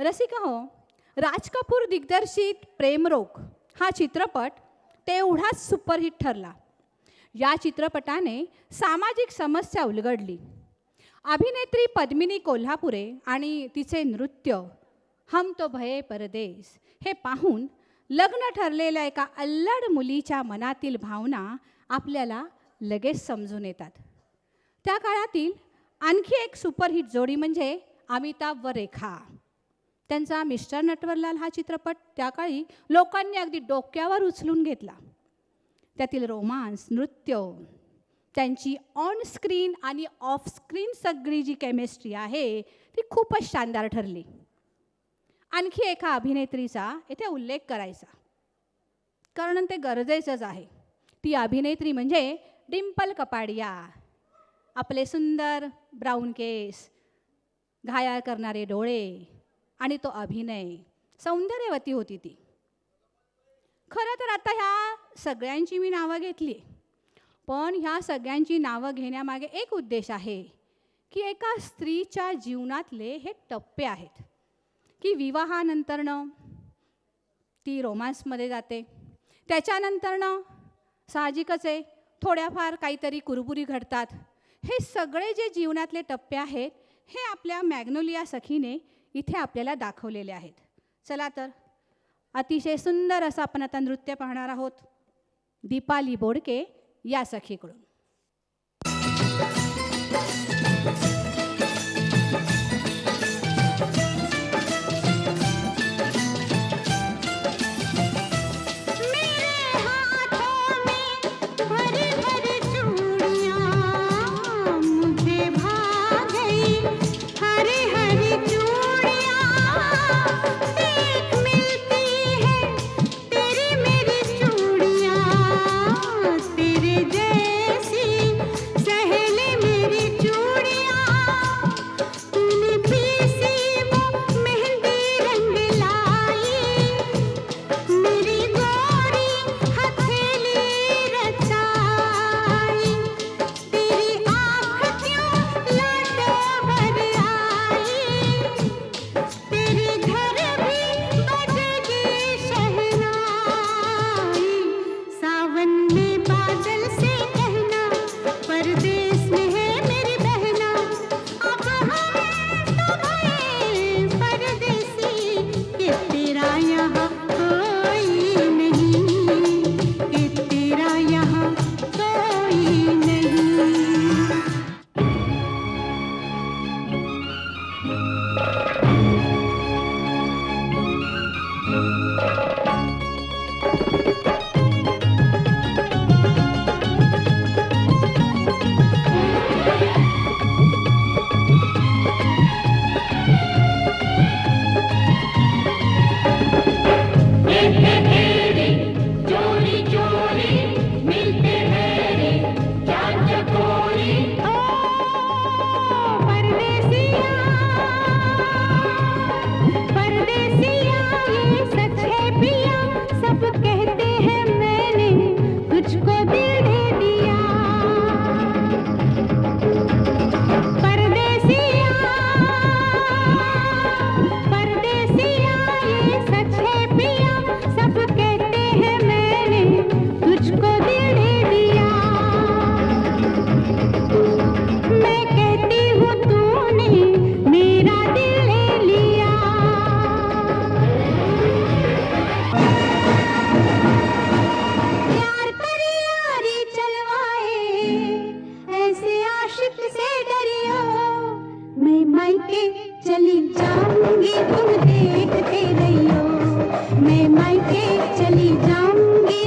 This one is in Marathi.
रसिका हो, राज कपूर दिग्दर्शित प्रेमरोग हा चित्रपट तेवढाच सुपरहिट ठरला. या चित्रपटाने सामाजिक समस्या उलगडली. अभिनेत्री पद्मिनी कोल्हापुरे आणि तिचे नृत्य हम तो भये परदेस हे पाहून लग्न ठरलेल्या एका अल्लड मुलीच्या मनातील भावना आपल्याला लगेच समजून येतात. त्या काळातील आणखी एक सुपरहिट जोडी म्हणजे अमिताभ व रेखा. त्यांचा मिस्टर नटवरलाल हा चित्रपट त्या काळी लोकांनी अगदी डोक्यावर उचलून घेतला. त्यातील रोमांस, नृत्य, त्यांची ऑन स्क्रीन आणि ऑफ स्क्रीन सगळी जी केमिस्ट्री आहे ती खूपच शानदार ठरली. आणखी एका अभिनेत्रीचा इथे उल्लेख करायचा, कारण ते गरजेचंच आहे. ती अभिनेत्री म्हणजे डिंपल कपाडिया. आपले सुंदर ब्राऊन केस, घायाळ करणारे डोळे आणि तो अभिनय, सौंदर्यवती होती ती. खरं तर आता ह्या सगळ्यांची मी नावं घेतली, पण ह्या सगळ्यांची नावं घेण्यामागे एक उद्देश आहे की एका स्त्रीच्या जीवनातले हे टप्पे आहेत की विवाहानंतरनं ती रोमांसमध्ये जाते, त्याच्यानंतरनं साहजिकच आहे थोड्याफार काहीतरी कुरबुरी घडतात. हे सगळे जे जीवनातले टप्पे आहेत हे आपल्या मॅग्नोलिया सखीने इथे आपल्याला दाखवलेले आहेत. चला तर अतिशय सुंदर असं आपण आता नृत्य पाहणार आहोत दीपाली बोडके या सखीकडून. चली जाऊंगी